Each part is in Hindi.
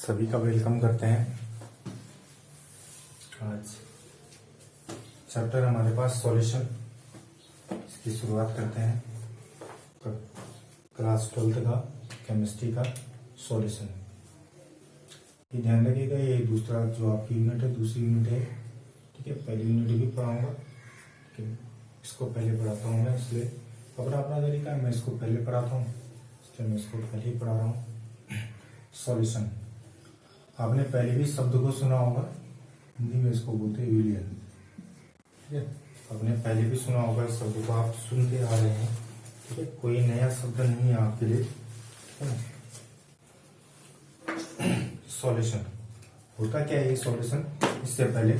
सभी का वेलकम करते हैं। आज चैप्टर हमारे पास सॉल्यूशन, इसकी शुरुआत करते हैं। क्लास 12th का केमिस्ट्री का सॉल्यूशन। ये ध्यान रखिएगा, ये दूसरा जो आपकी यूनिट है, दूसरी यूनिट है। ठीक है, पहली यूनिट भी पढ़ाऊंगा, इसको पहले पढ़ाता हूँ मैं, इसलिए अपना अपना तरीका है। मैं इसको पहले पढ़ाता हूँ, इसलिए मैं इसको पहले ही पढ़ा रहा हूँ। सॉल्यूशन आपने पहले भी शब्द को सुना होगा, हिंदी में इसको बोलते हैं विलियन। ठीक है, आपने पहले भी सुना होगा, इस शब्द को आप सुनते आ रहे हैं। ठीक है, कोई नया शब्द नहीं है आपके लिए। सॉल्यूशन होता क्या है ये सॉल्यूशन? इससे पहले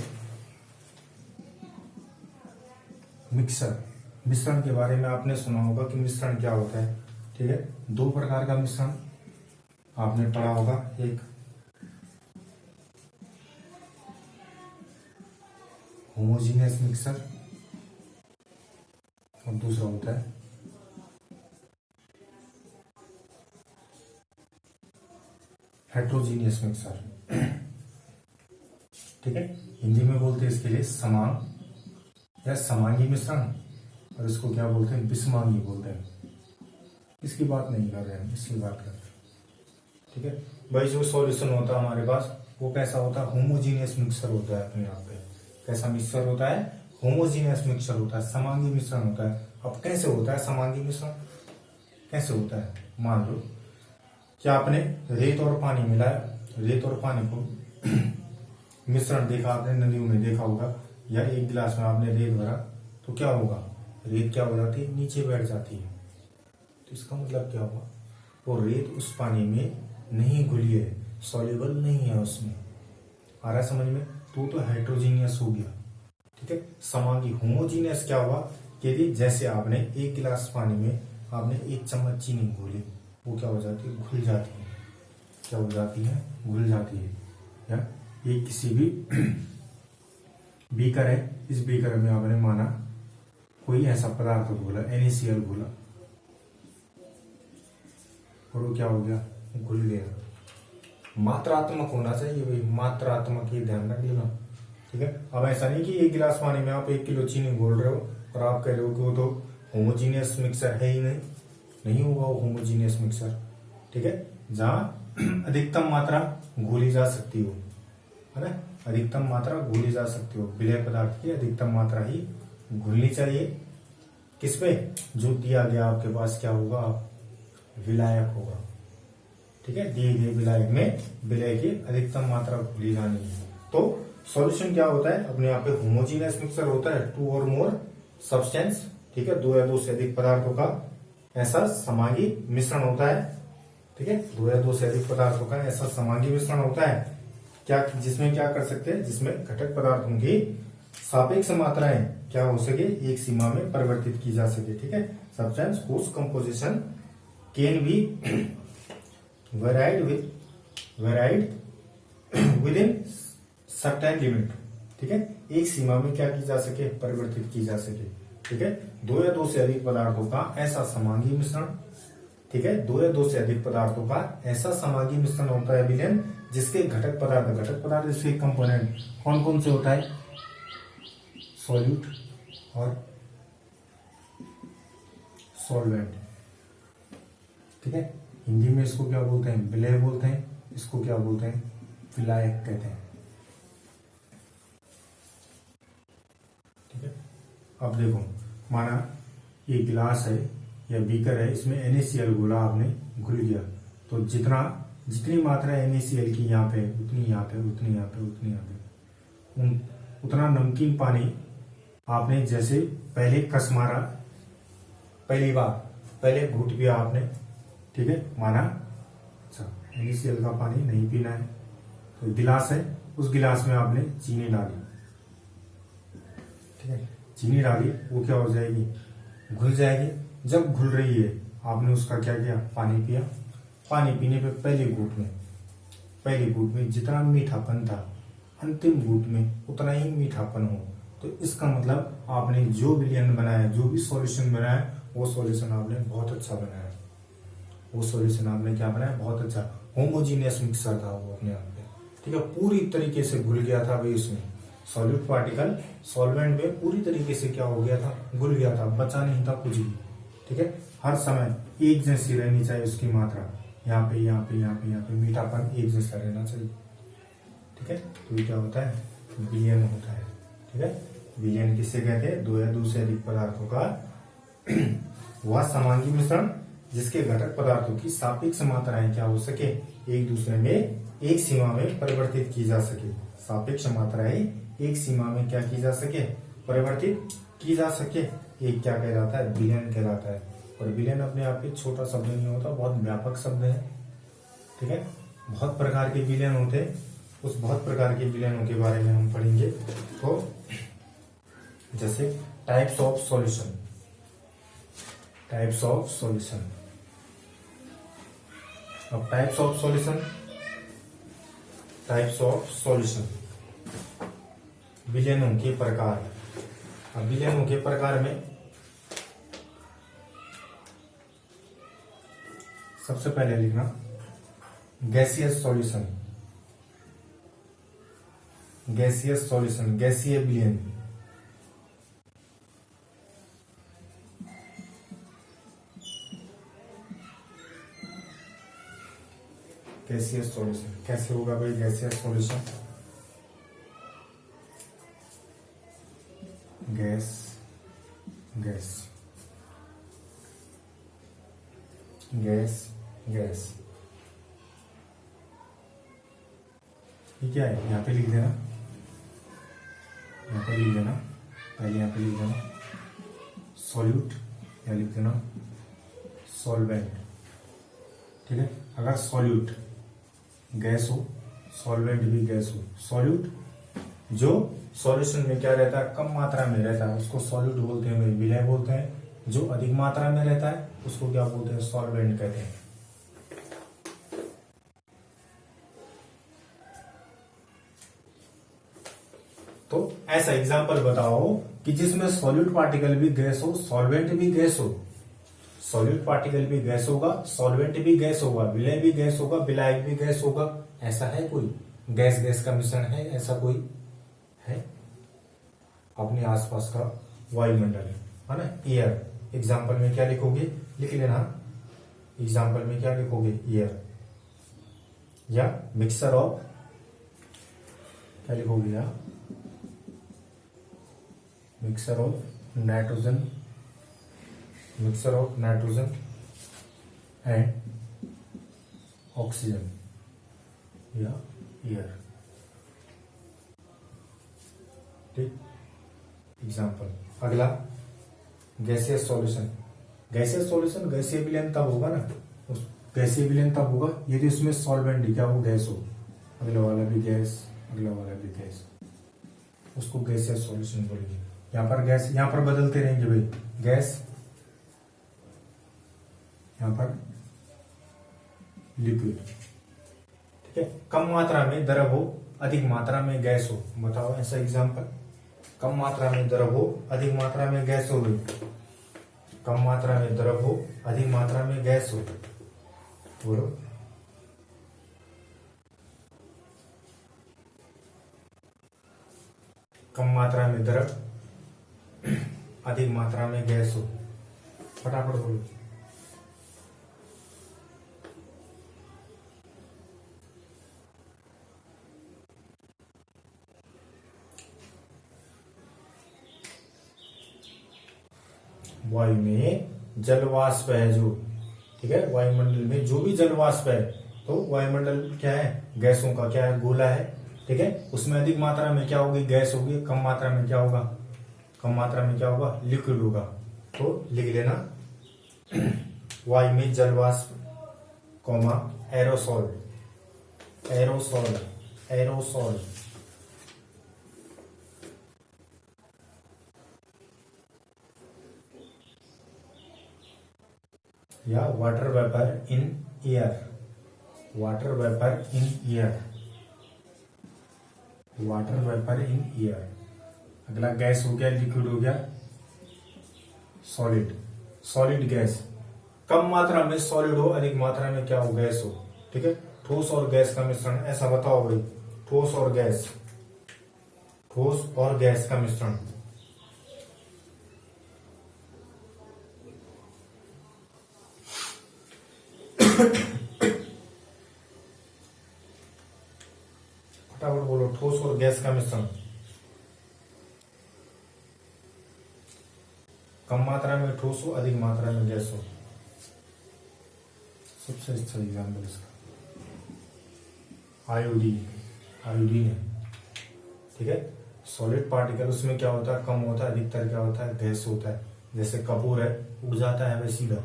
मिश्रण के बारे में आपने सुना होगा कि मिश्रण क्या होता है। ठीक है, दो प्रकार का मिश्रण आपने पढ़ा होगा, एक होमोजीनियस मिक्सर और दूसरा होता है हेट्रोजीनियस मिक्सर। ठीक है, हिंदी में बोलते हैं इसके लिए समांग या समांगी मिश्रण, और इसको क्या बोलते हैं? विषमांगी बोलते हैं। इसकी बात नहीं कर रहे हैं, इसकी बात कर रहे हैं। ठीक है भाई, जो सॉल्यूशन होता है हमारे पास वो कैसा होता है? होमोजीनियस मिक्सर होता है। अपने यहाँ पे कैसा मिक्सर होता है? होमोजीनियस मिक्सर होता है, समांगी मिश्रण होता है। अब कैसे होता है समांगी मिश्रण? कैसे होता है? मान लो कि आपने रेत और पानी मिलाया, रेत और पानी को मिश्रण देखा आपने, नदियों में देखा होगा, या एक गिलास में आपने रेत भरा, तो क्या होगा? रेत क्या हो जाती है? नीचे बैठ जाती है। तो इसका मतलब क्या हुआ? वो रेत उस पानी में नहीं घुली है, सॉल्युबल नहीं है उसमें। आ रहा है समझ में? तो हेट्रोजीनियस हो गया। ठीक है, समांगी। होमोजीनियस क्या हुआ कि जैसे आपने एक गिलास पानी में आपने एक चम्मच चीनी घोली, वो क्या हो जाती है? घुल जाती है। क्या हो जाती है? घुल जाती है। या ये किसी भी बीकर है, इस बीकर में आपने माना कोई ऐसा पदार्थ घोला, NaCl घोला, और वो क्या हो गया? घुल गया। मात्रात्मक होना चाहिए भाई, मात्रात्मक, ही ध्यान रख लेना। ठीक है, अब ऐसा नहीं कि एक गिलास पानी में आप 1 किलो चीनी घोल रहे हो और आप कह रहे हो कि वो तो होमोजीनियस मिक्सर है ही नहीं होगा वो होमोजीनियस मिक्सर। ठीक है, जहां अधिकतम मात्रा घोली जा सकती हो, है ना, अधिकतम मात्रा घोली जा सकती हो, विलय पदार्थ की अधिकतम मात्रा ही घुलनी चाहिए। किस पे? जो दिया गया आपके पास क्या होगा? विलायक होगा। ठीक है, दिए गए विलायक में विलय की अधिकतम मात्रा घुली जानी है। तो सॉल्यूशन क्या होता है? अपने यहाँ पे होमोजीनियस मिक्सर होता है, 2 और मोर सब्सटेंस। ठीक है, 2 या 2 से अधिक पदार्थों का ऐसा समांगी मिश्रण होता है। ठीक है, 2 या 2 से अधिक पदार्थों का ऐसा समांगी मिश्रण होता है, क्या जिसमें क्या कर सकते हैं? जिसमें घटक पदार्थों की सापेक्ष मात्राएं क्या हो सके? एक सीमा में परिवर्तित की जा सके। ठीक है, substance whose composition can be varied within certain limit। ठीक है, एक सीमा में क्या की जा सके? परिवर्तित की जा सके। ठीक है, 2 या 2 से अधिक पदार्थों का ऐसा समांगी मिश्रण। ठीक है, 2 या 2 से अधिक पदार्थों का ऐसा समांगी मिश्रण होता है विलयन, जिसके घटक पदार्थ इसके कंपोनेंट कौन कौन से होता है? सॉल्यूट और सॉल्वेंट। ठीक है, हिंदी में इसको क्या बोलते हैं? विलय बोलते हैं। इसको क्या बोलते हैं? विलायक कहते हैं। ठीक है, अब देखो, माना ये गिलास है या बीकर है, इसमें NaCl घोला आपने, घुल गया, तो जितनी मात्रा NaCl की यहाँ पे, उतनी यहाँ पे, उतनी यहाँ पे, उतनी यहाँ पे, उतना नमकीन पानी आपने जैसे पहले कस मारा, पहली बार पहले घूट पिया आपने। ठीक है, माना अच्छा NaCl का पानी नहीं पीना है, तो गिलास है, उस गिलास में आपने चीनी डाली। ठीक है, चीनी डाली, वो क्या हो जाएगी? घुल जाएगी। जब घुल रही है, आपने उसका क्या किया? पानी पिया। पानी पीने पे पहले घूट में जितना मीठापन था, अंतिम घूट में उतना ही मीठापन हो। तो इसका मतलब आपने जो विलयन बनाया, जो भी सॉल्यूशन बनाया, वो सॉल्यूशन आपने बहुत अच्छा बनाया। वो सॉल्यूशन आपने क्या बनाया, बहुत अच्छा होमोजीनियस मिक्सर था वो अपने आप में, ठीक है, पूरी तरीके से घुल गया था भाई उसमें, सॉल्यूट पार्टिकल सॉल्वेंट में पूरी तरीके से क्या हो गया था, घुल गया था, बचा नहीं था कुछ भी, ठीक है। हर समय एक जैसी रहनी चाहिए उसकी मात्रा, यहाँ पे यहाँ पे यहाँ पे यहाँ पे मीठापन एक जैसा रहना चाहिए, ठीक है। तो ये क्या होता है, विलयन होता है, ठीक है। विलयन किससे कहते हैं, दो या दो से अधिक पदार्थों का वह समांगी मिश्रण जिसके घटक पदार्थों की सापेक्ष मात्राएं क्या हो सके, एक दूसरे में एक सीमा में परिवर्तित की जा सके, सापेक्ष मात्राएं एक सीमा में क्या की जा सके, परिवर्तित की जा सके, एक क्या कहलाता है, विलयन कहलाता है। और विलयन अपने आप में छोटा शब्द नहीं होता, बहुत व्यापक शब्द है, ठीक है। बहुत प्रकार के विलयन होते हैं, उस बहुत प्रकार के विलयनों के बारे में हम पढ़ेंगे। तो जैसे types of solution, types of solution, अब types of solution, types of solution, विलयनों के प्रकार। अब विलयनों के प्रकार में सबसे पहले लिखना गैसियस सॉल्यूशन, गैसियस सॉल्यूशन, गैसीय विलयन, गैसियस सॉल्यूशन कैसे होगा भाई, gaseous solution, gas, gas, gas, gas, ये क्या है, यहाँ पे लिख देना, यहाँ पे लिख देना, पहले यहाँ पे लिख देना सॉल्यूट, या लिख देना सॉल्वेंट, ठीक है। अगर सॉल्यूट गैस हो, सॉल्वेंट भी गैस हो, सॉल्यूट जो सॉल्यूशन में क्या रहता है, कम मात्रा में रहता है उसको सॉल्यूट बोलते हैं, विलय बोलते हैं। जो अधिक मात्रा में रहता है उसको क्या बोलते हैं, सॉल्वेंट कहते हैं। तो ऐसा एग्जांपल बताओ कि जिसमें सॉल्यूट पार्टिकल भी गैस हो, सॉल्वेंट भी गैस हो, सॉल्यूट पार्टिकल भी गैस होगा, सॉल्वेंट भी गैस होगा, विलय भी गैस होगा, विलायक भी गैस होगा। ऐसा है कोई, गैस गैस का मिश्रण है, ऐसा कोई है? अपने आसपास का वायुमंडल है ना, एयर। एग्जाम्पल में क्या लिखोगे, लिख लेना, एग्जाम्पल में क्या लिखोगे, एयर, या मिक्सचर ऑफ, क्या लिखोगे, या mixture of nitrogen, mixture of nitrogen and oxygen, या एयर, ठीक। एग्जाम्पल अगला गैसियस सॉल्यूशन, गैसियस सॉल्यूशन गैसीय विलयन तब होगा ना, उस गैसीय विलयन तब होगा यदि उसमें सॉल्वेंट क्या हो, गैस हो, अगला वाला भी गैस, अगला वाला भी गैस, उसको गैसियस सॉल्यूशन बोलेंगे। यहाँ पर गैस, यहाँ पर बदलते रहेंगे भाई, गैस, यहाँ पर लिक्विड, ठीक है। कम मात्रा में द्रव हो, अधिक मात्रा में गैस हो, बताओ ऐसा एग्जाम्पल। कम मात्रा में द्रव हो, अधिक मात्रा में गैस हो गई, कम मात्रा में द्रव हो, अधिक मात्रा में गैस हो, बोलो। कम मात्रा में द्रव, अधिक मात्रा में गैस हो, फटाफट बोलो। वायु में जलवाष्प है जो, ठीक है, वायुमंडल में जो भी जलवाष्प है, तो वायुमंडल क्या है, गैसों का क्या है, गोला है, ठीक है। उसमें अधिक मात्रा में क्या होगी, गैस होगी, कम मात्रा में क्या होगा, कम मात्रा में क्या होगा, लिक्विड होगा। तो लिख लेना वायु में जलवाष्प, कॉमा एरोसोल, एरोसोल, एरोसोल, या water vapour in air, water vapour in air, water vapour in air. अगला गैस हो गया, लिक्विड हो गया, सॉलिड, सॉलिड गैस, कम मात्रा में सॉलिड हो, अधिक मात्रा में क्या हो, गैस हो। ठीक है, ठोस और गैस का मिश्रण, ऐसा बताओ भाई, ठोस और गैस, ठोस और गैस का मिश्रण। फटाफट बोलो, ठोस और गैस का मिश्रण। कम मात्रा में ठोस हो, अधिक मात्रा में गैस हो। सबसे अच्छा एग्जाम्पल इसका आयोडीन, आयोडीन है। ठीक है, सॉलिड पार्टिकल, उसमें क्या होता है, कम होता है, अधिकतर क्या होता है, गैस होता है। जैसे कपूर है, उड़ जाता है भाई सीधा।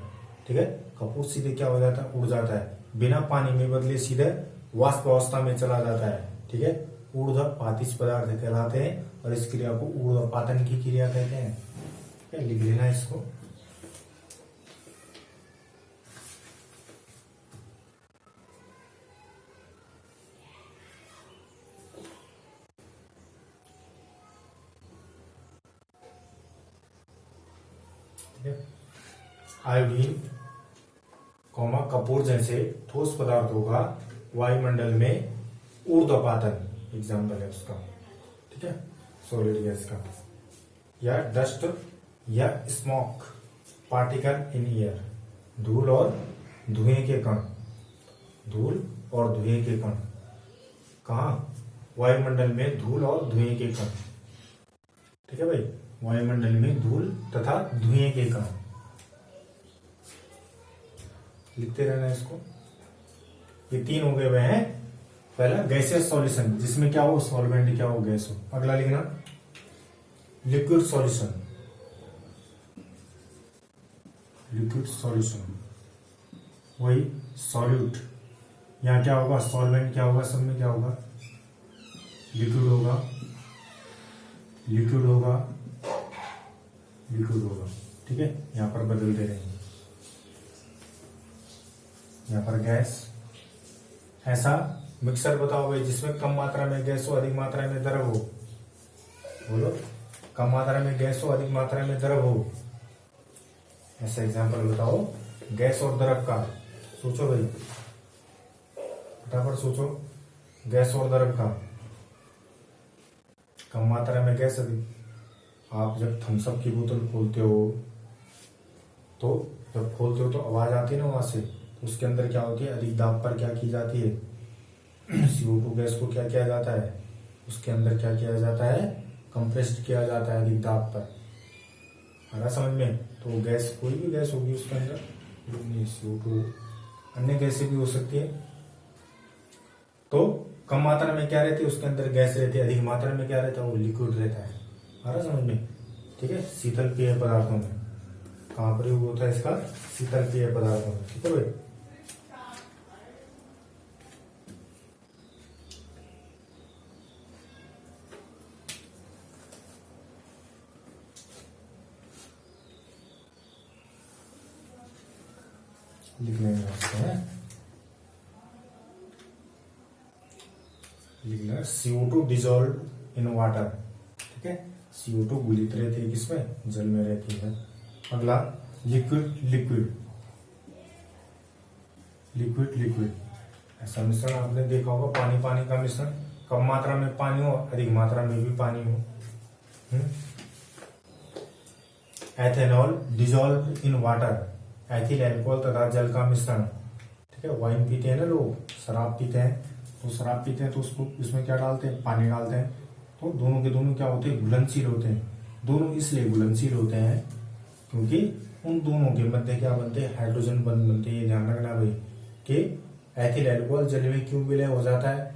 ठीक है, कपूर सीधे क्या हो जाता है, उड़ जाता है, बिना पानी में बदले सीधे वाष्प अवस्था में चला जाता है। ठीक है, ऊर्ध्वपातिज पदार्थ कहलाते हैं और इस क्रिया को ऊर्ध्वपातन की क्रिया कहते हैं। लिख लेना इसको। आयोडीन कौमा कपूर जैसे ठोस पदार्थों का वायुमंडल में ऊर्ध्वपातन एग्जाम्पल है उसका। ठीक है, सॉलिड गैस का, या डस्ट या स्मोक पार्टिकल इन एयर, धूल और धुएं के कण, धूल और धुएं के कण, कहा, वायुमंडल में धूल और धुएं के कण। ठीक है भाई, वायुमंडल में धूल तथा धुएं के कण, लिखते रहना इसको। ये तीन हो गए हुए हैं। पहला गैसियस सॉल्यूशन, जिसमें क्या हो, सॉल्वेंट क्या हो, गैस हो। अगला लिखना लिक्विड सॉल्यूशन, लिक्विड सॉल्यूशन, वही सॉल्यूट, यहां क्या होगा, सॉल्वेंट क्या होगा, सब में क्या होगा, लिक्विड होगा, लिक्विड होगा, लिक्विड होगा। ठीक है, यहां पर बदल दे रहे हैं, यहां पर गैस। ऐसा मिक्सर बताओ भाई जिसमें कम मात्रा में गैस हो, अधिक मात्रा में द्रव हो। बोलो, कम मात्रा में गैस हो, अधिक मात्रा में द्रव हो। ऐसा एग्जांपल बताओ गैस और द्रव का। सोचो भाई, फटाफट सोचो, गैस और द्रव का। कम मात्रा में गैस, अधिक। आप जब थम्स अप की बोतल खोलते हो, तो जब खोलते हो तो आवाज आती है ना वहां से, तो उसके अंदर क्या होती है, अधिक दाब पर क्या की जाती है, CO2 गैस को क्या किया जाता है, उसके अंदर क्या किया जाता है, कंप्रेस्ड किया जाता है अधिक दाब पर। आ रहा समझ में? तो गैस, कोई भी गैस होगी उसके अंदर, CO2, अन्य गैसें भी हो सकती है। तो कम मात्रा में क्या रहती है, उसके अंदर गैस रहती है, अधिक मात्रा में क्या रहता है, वो लिक्विड रहता है। आ रहा समझ में? ठीक है, शीतल पेय पदार्थों में कहां प्रयोग होता है इसका, शीतल पेय पदार्थों में। ठीक है भाई, लिख लेंगे लिखना CO2 डिजोल्व इन वाटर। ठीक है, CO2 घुलित रहती है किसमें, जल में रहती है। अगला लिक्विड, लिक्विड, लिक्विड, लिक्विड, ऐसा मिश्रण आपने देखा होगा, पानी पानी का मिश्रण, कम मात्रा में पानी हो, अधिक मात्रा में भी पानी हो। Ethanol dissolve in water, ethyl alcohol तथा जल का मिश्रण। ठीक है, वाइन पीते हैं ना लोग, शराब पीते हैं, तो शराब पीते हैं तो उसको इसमें क्या डालते हैं, पानी डालते हैं, तो दोनों के दोनों क्या होते हैं, घुलनशील होते हैं। दोनों इसलिए घुलनशील होते हैं क्योंकि उन दोनों के मध्य क्या बनते हैं, हाइड्रोजन बंध बनते हैं। ये ध्यान रखना भाई कि एथिल अल्कोहल जल में क्यों विलय हो जाता है,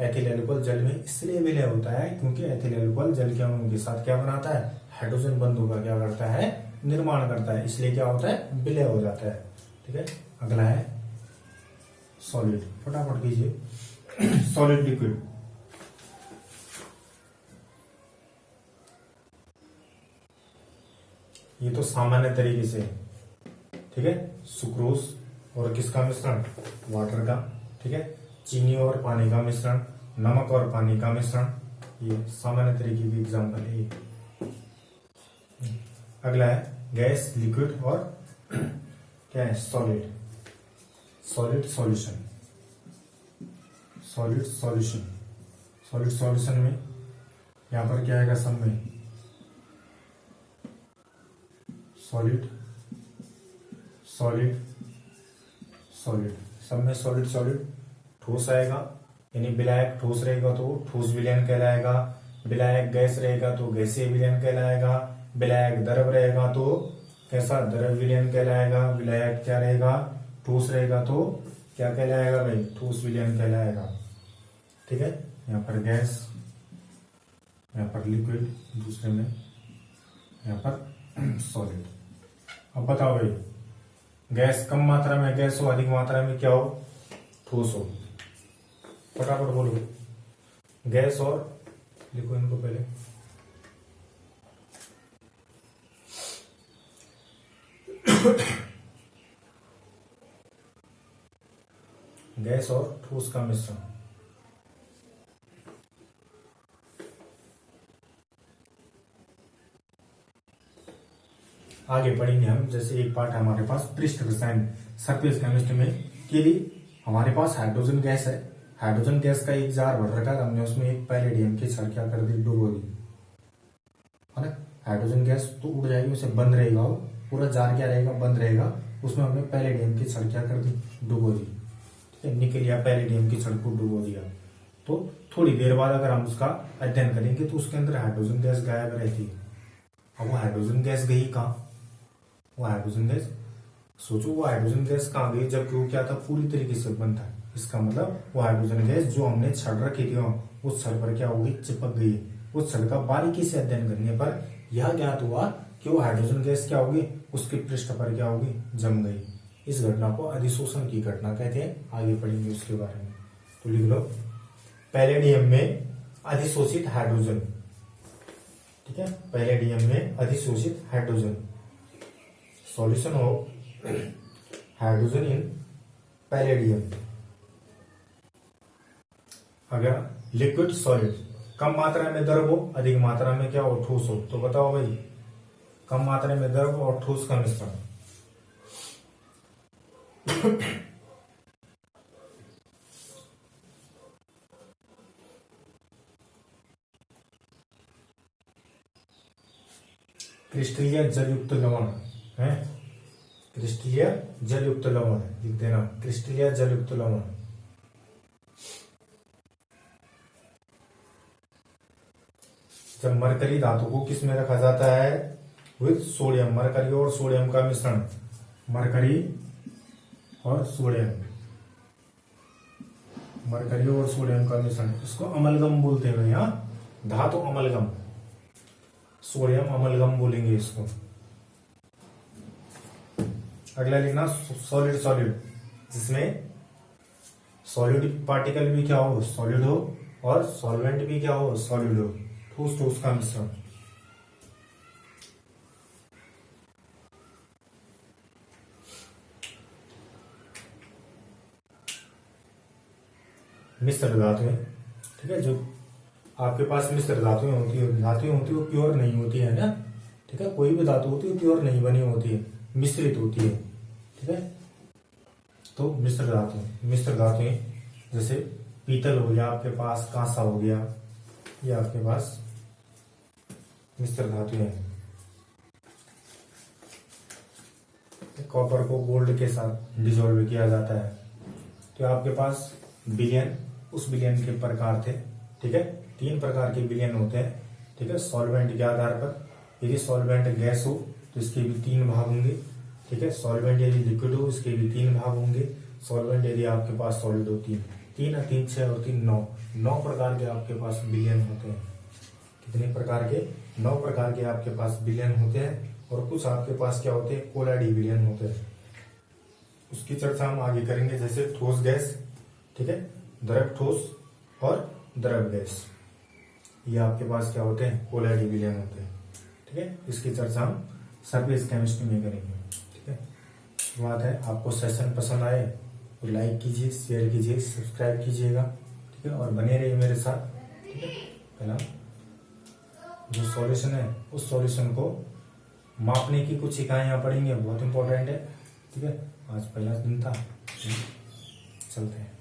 एथिल अल्कोहल जल में इसलिए विलय होता है क्योंकि एथिल अल्कोहल जल के अणुओं के साथ क्या बनाता है, हाइड्रोजन बंधों का क्या करता है, निर्माण करता है, इसलिए क्या होता है, विलय हो जाता है। ठीक है, अगला है सॉलिड, फटाफट कीजिए। सॉलिड, लिक्विड, ये तो सामान्य तरीके से। ठीक है, सुक्रोज और किसका मिश्रण, वाटर का। ठीक है, चीनी और पानी का मिश्रण, नमक और पानी का मिश्रण, ये सामान्य तरीके की एग्जाम्पल है ये। अगला है गैस, लिक्विड और क्या है, solid, solid solution, solid solution, solid solution में यहां पर क्या आएगा, सब में सॉलिड सॉलिड सॉलिड, सब में सॉलिड सॉलिड। ठोस आएगा, यानी विलायक ठोस रहेगा तो ठोस विलयन कहलाएगा, विलायक गैस रहेगा तो गैसीय विलयन कहलाएगा, विलायक द्रव रहेगा तो कैसा, द्रव विलयन कहलाएगा, विलायक क्या रहेगा, ठोस रहेगा तो क्या कहलाएगा भाई, ठोस विलयन कहलाएगा। ठीक है, यहाँ पर गैस, यहाँ पर लिक्विड, दूसरे में यहाँ पर सॉलिड। अब बताओ भाई, गैस कम मात्रा में गैस हो, अधिक मात्रा में क्या हो, ठोस हो, फटाफट बोलो। गैस और, लिखो इनको पहले, गैस और ठोस का मिश्रण। आगे पढ़ेंगे हम, जैसे एक पार्ट है हमारे पास पृष्ठ रसायन, सरफेस केमिस्ट्री में, कि हमारे पास हाइड्रोजन गैस है, हाइड्रोजन गैस का एक जार भर रखा है हमने, उसमें एक पैलेडियम की छड़ क्या कर दी, डुबो दी, है ना। हाइड्रोजन गैस तो उड़ जाएगी, उसे बंद रहेगा, वो पूरा जार क्या रहेगा, बंद रहेगा, उसमें हमने पैलेडियम की छड़ क्या कर दी, डुबो दी। ठीक है, निकल या पैलेडियम की छड़ को डुबो दिया, तो थोड़ी देर बाद अगर हम उसका अध्ययन करेंगे तो उसके अंदर हाइड्रोजन गैस गायब रहती है। अब वो हाइड्रोजन गैस गई कहाँ, वो हाइड्रोजन गैस, सोचो वो हाइड्रोजन गैस कहाँ गई, जबकि वो क्या था, पूरी तरीके से बंद था। इसका मतलब वो हाइड्रोजन गैस जो हमने छड़ रखी थी उस छड़ पर क्या होगी, चिपक गई। उस छड़ का बारीकी से अध्ययन करने पर यह ज्ञात हुआ कि वो हाइड्रोजन गैस क्या होगी, उसके पृष्ठ पर क्या होगी, जम गई। इस घटना को अधिशोषण की घटना कहते हैं, आगे पढ़ेंगे उसके बारे में। तो लिख लो, पैलेडियम में अधिशोषित हाइड्रोजन। ठीक है, पैलेडियम में अधिशोषित hydrogen, solution of hydrogen in palladium. अगर लिक्विड सॉलिड, कम मात्रा में द्रव हो, अधिक मात्रा में क्या हो, ठोस हो, तो बताओ भाई, कम मात्रा में द्रव और ठोस का मिश्रण। क्रिस्टलीय जलयुक्त लवण है, क्रिस्टलीय जलयुक्त लवण लिख देना, क्रिस्टलीय जलयुक्त लवण। जब मरकरी धातु को किस में रखा जाता है, विद सोडियम, मरकरी और सोडियम का मिश्रण, मरकरी और सोडियम, मरकरी और सोडियम का मिश्रण, इसको अमलगम बोलते हैं भैया, धातु अमलगम, सोडियम अमलगम बोलेंगे इसको। अगला लिखना सॉलिड सॉलिड, जिसमें सॉलिड पार्टिकल भी क्या हो, सॉलिड हो, और सॉल्वेंट भी क्या हो, सॉलिड हो, ठोस ठोस का मिश्रण। मिश्र धातुएं, ठीक है, जो आपके पास मिश्र धातुएं होती है, धातुएं होती है वो प्योर नहीं होती है ना। ठीक है, कोई भी धातु होती है प्योर नहीं बनी होती है, मिश्रित होती है। ठीक है, तो मिश्र धातुएं जैसे पीतल हो गया आपके पास, कांसा हो गया, ये आपके पास मिश्र धातुएं हैं। कॉपर को गोल्ड के साथ डिसॉल्व किया जाता है, तो आपके पास विलयन, उस विलयन के प्रकार थे। ठीक है, 3 प्रकार के विलयन होते हैं। ठीक है, सॉल्वेंट के आधार पर, यदि सॉल्वेंट गैस हो तो इसके भी 3 भाग होंगे। ठीक है, सॉल्वेंट यदि लिक्विड हो इसके भी 3 भाग होंगे। सॉल्वेंट यदि आपके पास सॉलिड हो 3, 3 6 और 3 9 प्रकार के आपके पास विलयन होते हैं। कितने प्रकार के, 9 प्रकार के आपके पास विलयन होते हैं। और कुछ आपके पास क्या होते हैं, कोलाडी विलयन होते हैं, उसकी चर्चा हम आगे करेंगे। जैसे ठोस गैस, ठीक है, द्रव ठोस और द्रव गैस, ये आपके पास क्या होते हैं, कोलाडी विलयन होते हैं। ठीक है, इसकी चर्चा हम सरफेस केमिस्ट्री में करेंगे। ठीक है, बात है, आपको सेशन पसंद आए तो लाइक कीजिए, शेयर कीजिए, सब्सक्राइब कीजिएगा। ठीक है, और बने रहिए मेरे साथ। ठीक है, पहला जो सॉल्यूशन है उस सॉल्यूशन को मापने की कुछ इकाइयां पढ़ेंगे, बहुत इंपॉर्टेंट है। ठीक है, आज पहला दिन था, चलते हैं।